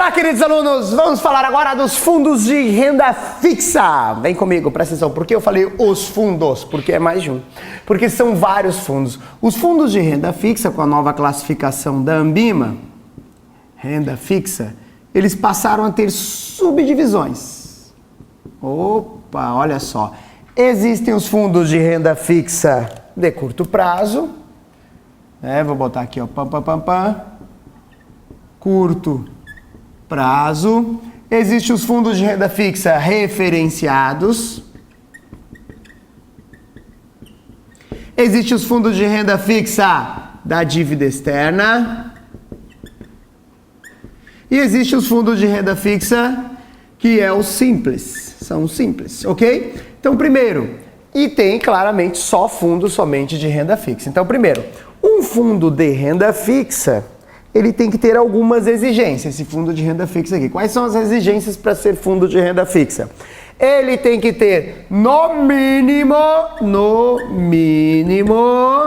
Olá, queridos alunos! Vamos falar agora dos fundos de renda fixa. Vem comigo, presta atenção. Por que eu falei os fundos? Porque é mais de um. Porque são vários fundos. Os fundos de renda fixa, com a nova classificação da Ambima, renda fixa, eles passaram a ter subdivisões. Opa, olha só. Existem os fundos de renda fixa de curto prazo. Vou botar aqui, ó. Curto prazo. Existem os fundos de renda fixa referenciados. Existem os fundos de renda fixa da dívida externa. E existem os fundos de renda fixa que é o simples. São simples, ok? Então, primeiro, e tem claramente só fundo somente de renda fixa. Então, primeiro, um fundo de renda fixa, ele tem que ter algumas exigências, esse fundo de renda fixa aqui. Quais são as exigências para ser fundo de renda fixa? Ele tem que ter, no mínimo,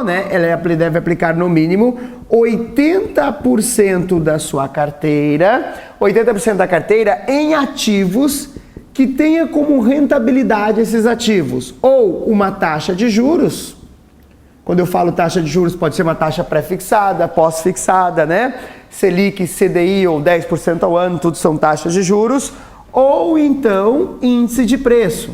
né? Ele deve aplicar no mínimo 80% da sua carteira, 80% da carteira em ativos que tenha como rentabilidade esses ativos, ou uma taxa de juros. Quando eu falo taxa de juros, pode ser uma taxa pré-fixada, pós-fixada, né? Selic, CDI ou 10% ao ano, tudo são taxas de juros. Ou então, índice de preço.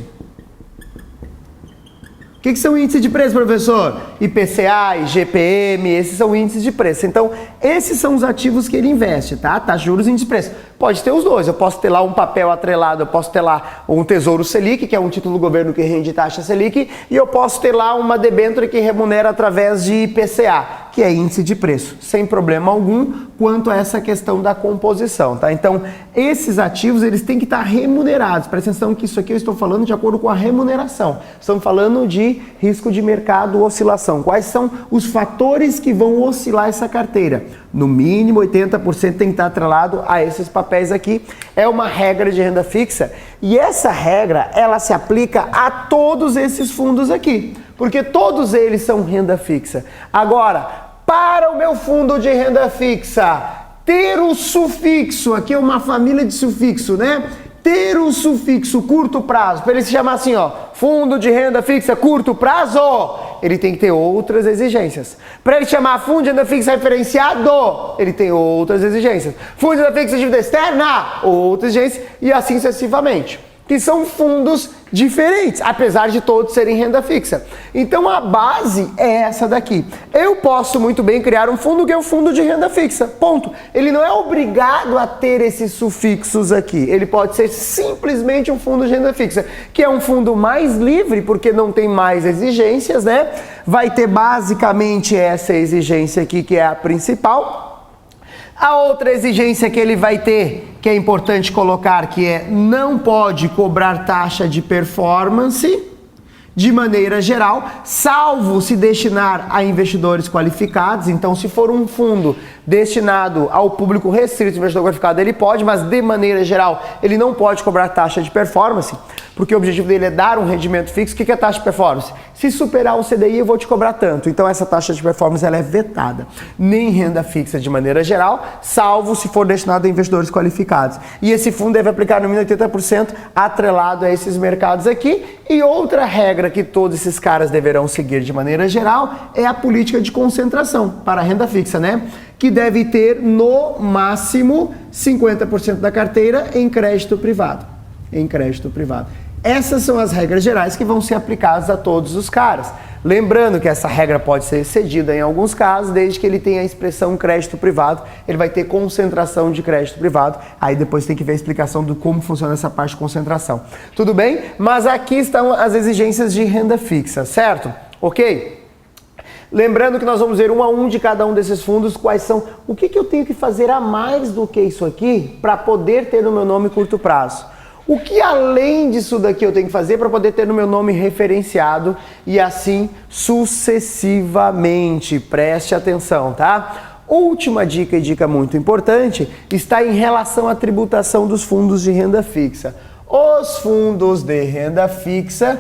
O que são índices de preço, professor? IPCA, IGPM, esses são índices de preço. Então, esses são os ativos que ele investe, tá? Taxa de juros e índice de preço. Pode ter os dois. Eu posso ter lá um papel atrelado, eu posso ter lá um Tesouro Selic, que é um título do governo que rende taxa Selic, e eu posso ter lá uma debênture que remunera através de IPCA, que é índice de preço, sem problema algum quanto a essa questão da composição, tá? Então, esses ativos, eles têm que estar remunerados. Presta atenção que isso aqui eu estou falando de acordo com a remuneração. Estamos falando de risco de mercado, oscilação. Quais são os fatores que vão oscilar essa carteira? No mínimo, 80% tem que estar atrelado a esses papéis aqui. É uma regra de renda fixa e essa regra, ela se aplica a todos esses fundos aqui, porque todos eles são renda fixa. Agora, para o meu fundo de renda fixa ter o sufixo, aqui é uma família de sufixo, né? Ter o sufixo curto prazo, para ele se chamar assim, ó, fundo de renda fixa curto prazo, ele tem que ter outras exigências. Para ele chamar fundo de renda fixa referenciado, ele tem outras exigências. Fundo de renda fixa de dívida externa, outras exigências, e assim sucessivamente. Que são fundos diferentes, apesar de todos serem renda fixa. Então a base é essa daqui. Eu posso muito bem criar um fundo que é o fundo de renda fixa, ponto. Ele não é obrigado a ter esses sufixos aqui. Ele pode ser simplesmente um fundo de renda fixa, que é um fundo mais livre, porque não tem mais exigências, né? Vai ter basicamente essa exigência aqui, que é a principal. A outra exigência que ele vai ter, que é importante colocar, que é não pode cobrar taxa de performance de maneira geral, salvo se destinar a investidores qualificados. Então, se for um fundo destinado ao público restrito de investidor qualificado, ele pode, mas de maneira geral, ele não pode cobrar taxa de performance, porque o objetivo dele é dar um rendimento fixo. O que é taxa de performance? Se superar um CDI, eu vou te cobrar tanto. Então, essa taxa de performance ela é vetada. Nem renda fixa de maneira geral, salvo se for destinado a investidores qualificados. E esse fundo deve aplicar no mínimo 80% atrelado a esses mercados aqui. E outra regra que todos esses caras deverão seguir de maneira geral é a política de concentração para a renda fixa, né? Que deve ter no máximo 50% da carteira em crédito privado. Em crédito privado. Essas são as regras gerais que vão ser aplicadas a todos os caras. Lembrando que essa regra pode ser excedida em alguns casos, desde que ele tenha a expressão crédito privado, ele vai ter concentração de crédito privado, aí depois tem que ver a explicação de como funciona essa parte de concentração. Tudo bem? Mas aqui estão as exigências de renda fixa, certo? Ok? Lembrando que nós vamos ver um a um de cada um desses fundos, quais são, o que eu tenho que fazer a mais do que isso aqui para poder ter no meu nome curto prazo. O que além disso daqui eu tenho que fazer para poder ter no meu nome referenciado e assim sucessivamente. Preste atenção, tá? Última dica e dica muito importante está em relação à tributação dos fundos de renda fixa. Os fundos de renda fixa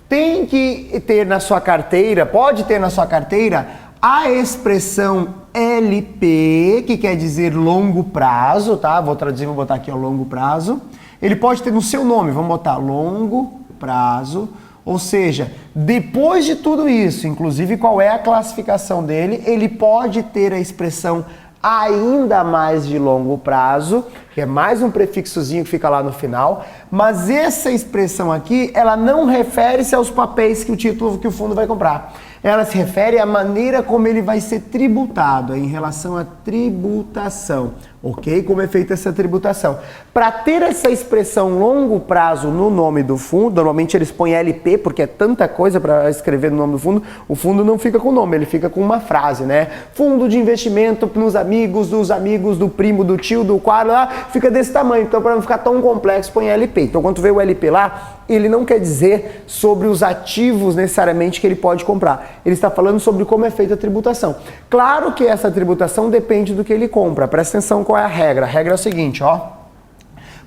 têm que ter na sua carteira, pode ter na sua carteira a expressão LP, que quer dizer longo prazo, tá? Vou traduzir, vou botar aqui, ó, longo prazo. Ele pode ter no seu nome, vamos botar longo prazo, ou seja, depois de tudo isso, inclusive qual é a classificação dele, ele pode ter a expressão ainda mais de longo prazo, que é mais um prefixozinho que fica lá no final, mas essa expressão aqui, ela não refere-se aos papéis que o fundo vai comprar. Ela se refere à maneira como ele vai ser tributado, em relação à tributação, ok? Como é feita essa tributação. Para ter essa expressão longo prazo no nome do fundo, normalmente eles põem LP, porque é tanta coisa para escrever no nome do fundo, o fundo não fica com nome, ele fica com uma frase, né? Fundo de investimento nos amigos, dos amigos, do primo, do tio, do quadro, lá, fica desse tamanho. Então, para não ficar tão complexo, põe LP. Então, quando tu vê o LP lá, ele não quer dizer sobre os ativos necessariamente que ele pode comprar. Ele está falando sobre como é feita a tributação. Claro que essa tributação depende do que ele compra. Presta atenção qual é a regra. A regra é o seguinte, ó.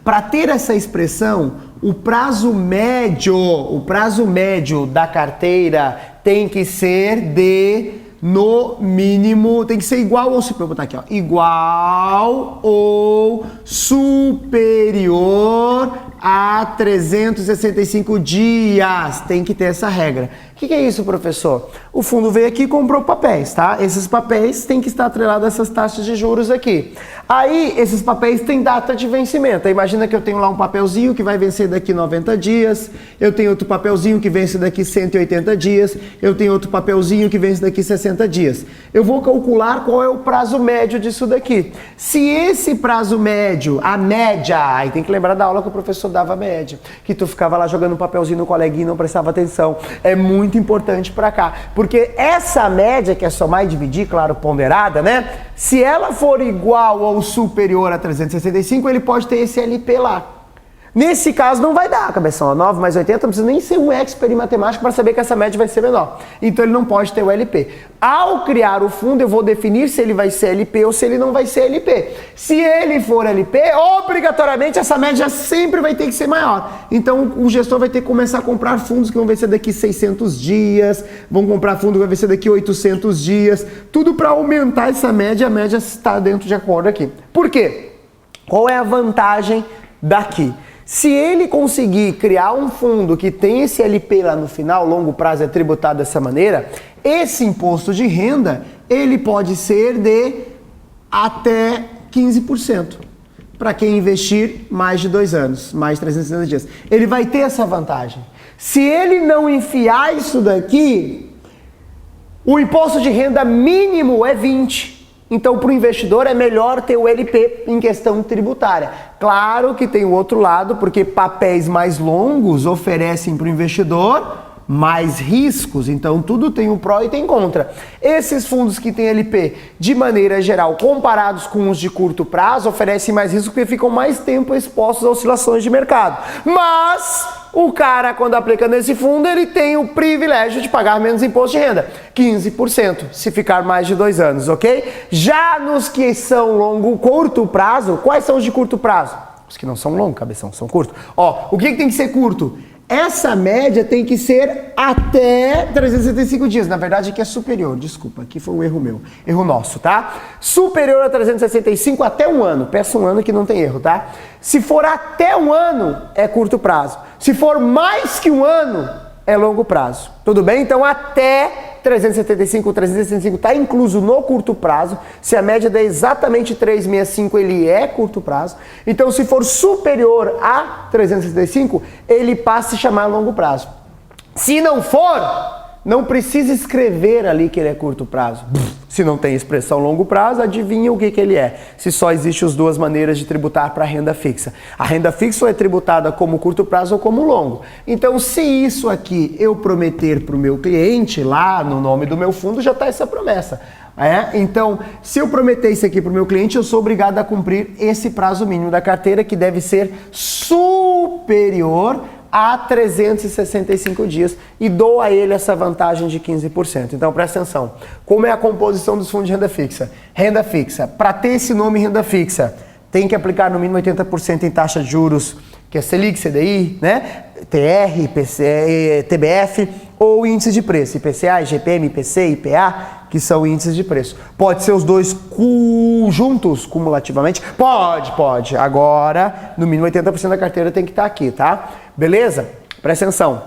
Para ter essa expressão, o prazo médio da carteira tem que ser de, no mínimo, tem que ser igual ou superior, vou botar aqui, ó, igual ou superior a 365 dias. Tem que ter essa regra. O que é isso, professor? O fundo veio aqui e comprou papéis, tá? Esses papéis têm que estar atrelados a essas taxas de juros aqui. Aí, esses papéis têm data de vencimento. Aí, imagina que eu tenho lá um papelzinho que vai vencer daqui 90 dias, eu tenho outro papelzinho que vence daqui 180 dias, eu tenho outro papelzinho que vence daqui 60 dias. Eu vou calcular qual é o prazo médio disso daqui. Se esse prazo médio, a média, aí tem que lembrar da aula que o professor dava a média, que tu ficava lá jogando um papelzinho no coleguinha e não prestava atenção. É muito importante para cá, porque essa média, que é somar e dividir, claro, ponderada, né? Se ela for igual ou superior a 365, ele pode ter esse LP lá. Nesse caso não vai dar, cabeção. 9 mais 80, não precisa nem ser um expert em matemática para saber que essa média vai ser menor. Então ele não pode ter o LP. Ao criar o fundo, eu vou definir se ele vai ser LP ou se ele não vai ser LP. Se ele for LP, obrigatoriamente essa média sempre vai ter que ser maior. Então o gestor vai ter que começar a comprar fundos que vão vencer daqui 600 dias, vão comprar fundo que vai vencer daqui 800 dias, tudo para aumentar essa média. A média está dentro de acordo aqui. Por quê? Qual é a vantagem daqui? Se ele conseguir criar um fundo que tem esse LP lá no final, longo prazo é tributado dessa maneira, esse imposto de renda, ele pode ser de até 15%. Para quem investir mais de 2 anos, mais de 360 dias. Ele vai ter essa vantagem. Se ele não enfiar isso daqui, o imposto de renda mínimo é 20%. Então, para o investidor é melhor ter o LP em questão tributária. Claro que tem o outro lado, porque papéis mais longos oferecem para o investidor mais riscos. Então, tudo tem um pró e tem contra. Esses fundos que têm LP, de maneira geral, comparados com os de curto prazo, oferecem mais risco porque ficam mais tempo expostos a oscilações de mercado. Mas o cara, quando aplica nesse fundo, ele tem o privilégio de pagar menos imposto de renda, 15%, se ficar mais de 2 anos, ok? Já nos que são curto prazo, quais são os de curto prazo? Os que não são longos, cabeção, são curtos. Ó, o que tem que ser curto? Essa média tem que ser até 365 dias. Na verdade, aqui é superior. Desculpa, aqui foi um erro meu. Erro nosso, tá? Superior a 365 até 1 ano. Peça 1 ano que não tem erro, tá? Se for até 1 ano, é curto prazo. Se for mais que 1 ano, é longo prazo. Tudo bem? Então, até 365 está incluso no curto prazo. Se a média der exatamente 365, ele é curto prazo. Então, se for superior a 365, ele passa a se chamar longo prazo. Se não for, não precisa escrever ali que ele é curto prazo. Se não tem expressão longo prazo, adivinha o que ele é. Se só existem as 2 maneiras de tributar para a renda fixa. A renda fixa é tributada como curto prazo ou como longo. Então, se isso aqui eu prometer para o meu cliente, lá no nome do meu fundo, já está essa promessa. Então, se eu prometer isso aqui para o meu cliente, eu sou obrigado a cumprir esse prazo mínimo da carteira, que deve ser superior a 365 dias e dou a ele essa vantagem de 15%. Então, presta atenção. Como é a composição dos fundos de renda fixa? Renda fixa. Para ter esse nome renda fixa, tem que aplicar no mínimo 80% em taxa de juros, que é Selic, CDI, né? TR, TBF ou índice de preço, IPCA, IGPM, IPC, IPA, que são índices de preço. Pode ser os dois juntos, cumulativamente? Pode. Agora, no mínimo 80% da carteira tem que estar aqui, tá? Beleza? Presta atenção.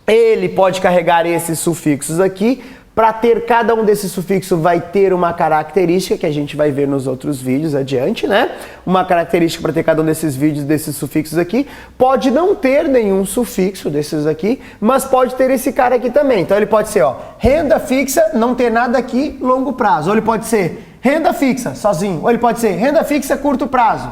Ele pode carregar esses sufixos aqui. Para ter cada um desses sufixos vai ter uma característica que a gente vai ver nos outros vídeos adiante, né? Uma característica para ter cada um desses vídeos, desses sufixos aqui. Pode não ter nenhum sufixo desses aqui, mas pode ter esse cara aqui também. Então ele pode ser, ó, renda fixa, não ter nada aqui, longo prazo. Ou ele pode ser renda fixa, sozinho. Ou ele pode ser renda fixa, curto prazo.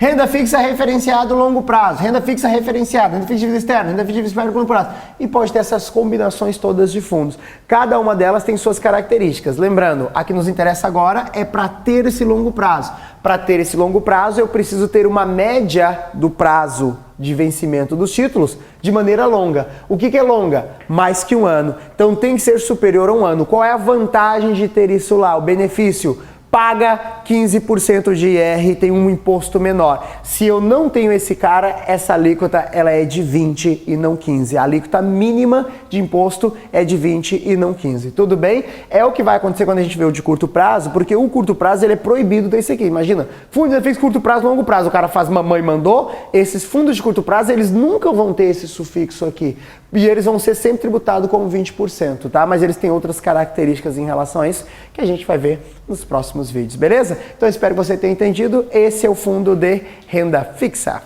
Renda fixa referenciado longo prazo, renda fixa referenciada, renda fixa externa, renda fixa externa curto prazo. E pode ter essas combinações todas de fundos. Cada uma delas tem suas características. Lembrando, a que nos interessa agora é para ter esse longo prazo. Para ter esse longo prazo, eu preciso ter uma média do prazo de vencimento dos títulos de maneira longa. O que é longa? Mais que um ano. Então tem que ser superior a um ano. Qual é a vantagem de ter isso lá? O benefício? Paga 15% de IR, tem um imposto menor. Se eu não tenho esse cara, essa alíquota ela é de 20 e não 15. A alíquota mínima de imposto é de 20 e não 15. Tudo bem? É o que vai acontecer quando a gente vê o de curto prazo, porque o curto prazo ele é proibido desse aqui. Imagina, fundo de benefício curto prazo, longo prazo. O cara faz mamãe mandou. Esses fundos de curto prazo, eles nunca vão ter esse sufixo aqui. E eles vão ser sempre tributados como 20%, tá? Mas eles têm outras características em relação a isso que a gente vai ver nos próximos vídeos, beleza? Então eu espero que você tenha entendido. Esse é o fundo de renda fixa.